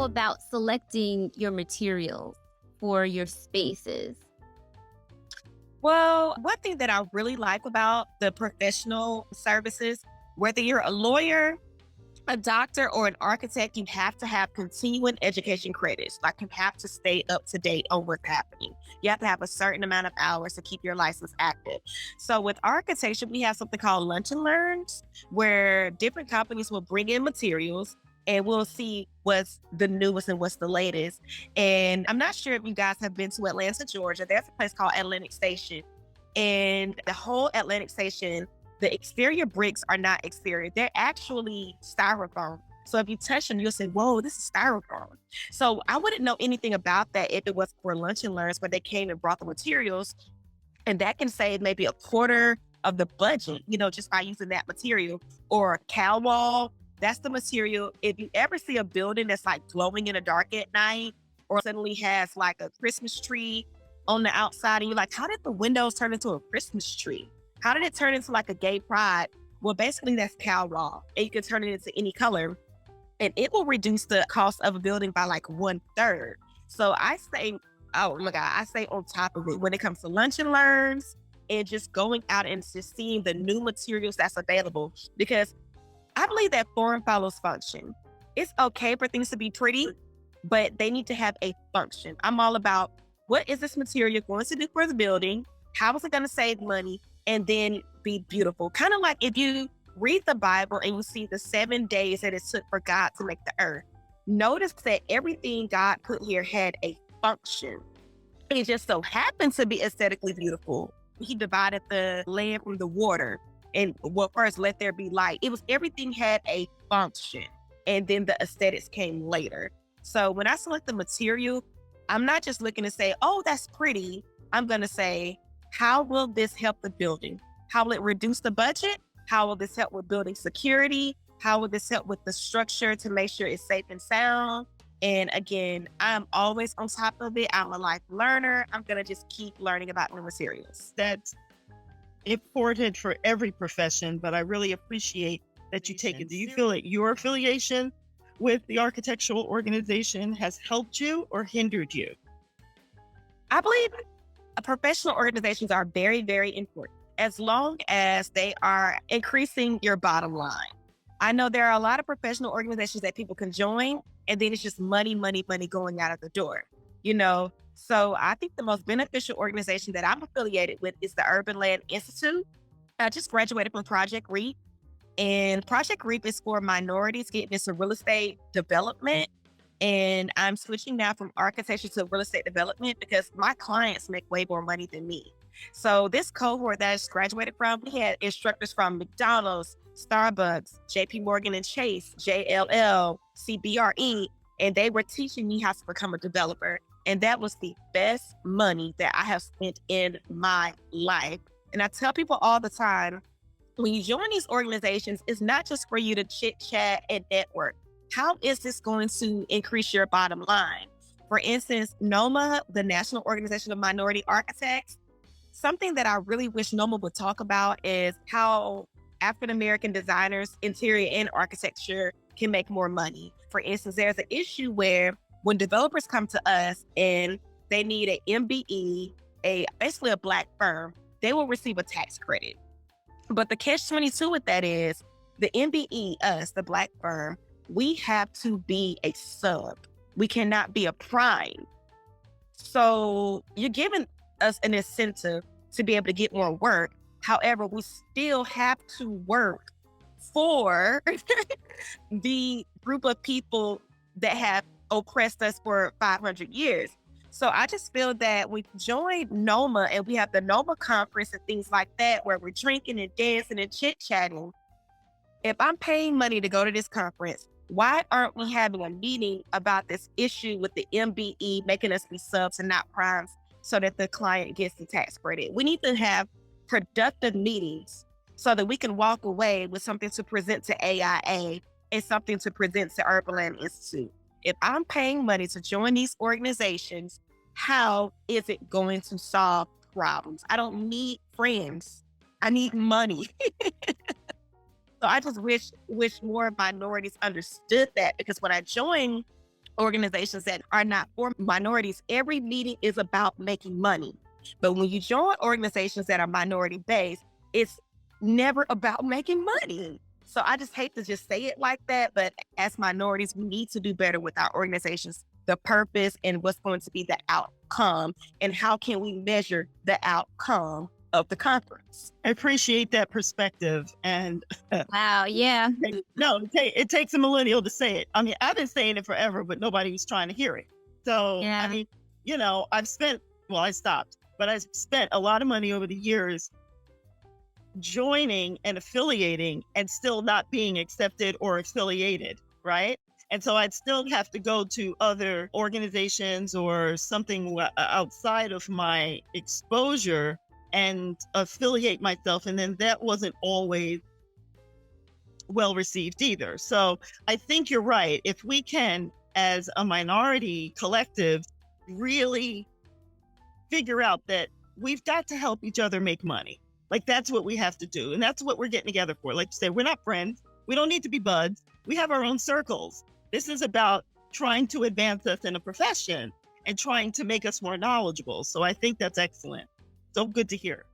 go about selecting your materials for your spaces? Well, one thing that I really like about the professional services, whether you're a lawyer, a doctor, or an architect, you have to have continuing education credits. Like, you have to stay up to date on what's happening. You have to have a certain amount of hours to keep your license active. So with architecture, we have something called lunch and learns, where different companies will bring in materials and we'll see what's the newest and what's the latest. And I'm not sure if you guys have been to Atlanta, Georgia. There's a place called Atlantic Station. And the whole Atlantic Station, the exterior bricks are not exterior. They're actually styrofoam. So if you touch them, you'll say, whoa, this is styrofoam. So I wouldn't know anything about that if it was for lunch and learns where they came and brought the materials. And that can save maybe a quarter of the budget, just by using that material. Or cow wall, that's the material. If you ever see a building that's like glowing in the dark at night, or suddenly has like a Christmas tree on the outside, and you're like, how did the windows turn into a Christmas tree? How did it turn into like a gay pride? Well, basically that's cow wall. And you can turn it into any color, and it will reduce the cost of a building by like 1/3. So I say, oh my God, I say on top of it when it comes to lunch and learns and just going out and just seeing the new materials that's available, because I believe that form follows function. It's okay for things to be pretty, but they need to have a function. I'm all about, what is this material going to do for the building? How is it going to save money? And then be beautiful. Kind of like if you read the Bible and you see the 7 days that it took for God to make the earth. Notice that everything God put here had a function. It just so happened to be aesthetically beautiful. He divided the land from the water. And first, let there be light. Everything had a function. And then the aesthetics came later. So when I select the material, I'm not just looking to say, oh, that's pretty. I'm going to say, how will this help the building? How will it reduce the budget? How will this help with building security? How will this help with the structure to make sure it's safe and sound? And again, I'm always on top of it. I'm a life learner. I'm going to just keep learning about new materials. That's important for every profession, but I really appreciate that you take it. Do you feel that your affiliation with the architectural organization has helped you or hindered you? I believe professional organizations are very, very important as long as they are increasing your bottom line. I know there are a lot of professional organizations that people can join, and then it's just money, money, money going out of the door, So I think the most beneficial organization that I'm affiliated with is the Urban Land Institute. I just graduated from Project REAP, and Project REAP is for minorities getting into real estate development. And I'm switching now from architecture to real estate development because my clients make way more money than me. So this cohort that I just graduated from, we had instructors from McDonald's, Starbucks, JP Morgan and Chase, JLL, CBRE, and they were teaching me how to become a developer. And that was the best money that I have spent in my life. And I tell people all the time, when you join these organizations, it's not just for you to chit chat and network. How is this going to increase your bottom line? For instance, NOMA, the National Organization of Minority Architects, something that I really wish NOMA would talk about is how African-American designers, interior and architecture, can make more money. For instance, there's an issue where when developers come to us and they need an MBE, basically a Black firm, they will receive a tax credit. But the catch-22 with that is the MBE, us, the Black firm, we have to be a sub. We cannot be a prime. So you're giving us an incentive to be able to get more work. However, we still have to work for the group of people that have oppressed us for 500 years. So I just feel that we joined NOMA and we have the NOMA conference and things like that where we're drinking and dancing and chit-chatting. If I'm paying money to go to this conference, why aren't we having a meeting about this issue with the MBE making us be subs and not primes so that the client gets the tax credit? We need to have productive meetings so that we can walk away with something to present to AIA and something to present to Urban Land Institute. If I'm paying money to join these organizations, how is it going to solve problems? I don't need friends. I need money. So I just wish more minorities understood that, because when I joined organizations that are not for minorities, every meeting is about making money. But when you join organizations that are minority based, it's never about making money. So I just hate to just say it like that. But as minorities, we need to do better with our organizations, the purpose and what's going to be the outcome, and how can we measure the outcome of the conference. I appreciate that perspective. And Wow. Yeah. no, it takes a millennial to say it. I mean, I've been saying it forever, but nobody was trying to hear it. So, Yeah. I mean, I stopped, but I spent a lot of money over the years joining and affiliating and still not being accepted or affiliated, right? And so I'd still have to go to other organizations or something outside of my exposure and affiliate myself. And then that wasn't always well received either. So I think you're right. If we can, as a minority collective, really figure out that we've got to help each other make money. Like, that's what we have to do. And that's what we're getting together for. Like you said, we're not friends. We don't need to be buds. We have our own circles. This is about trying to advance us in a profession and trying to make us more knowledgeable. So I think that's excellent. So good to hear.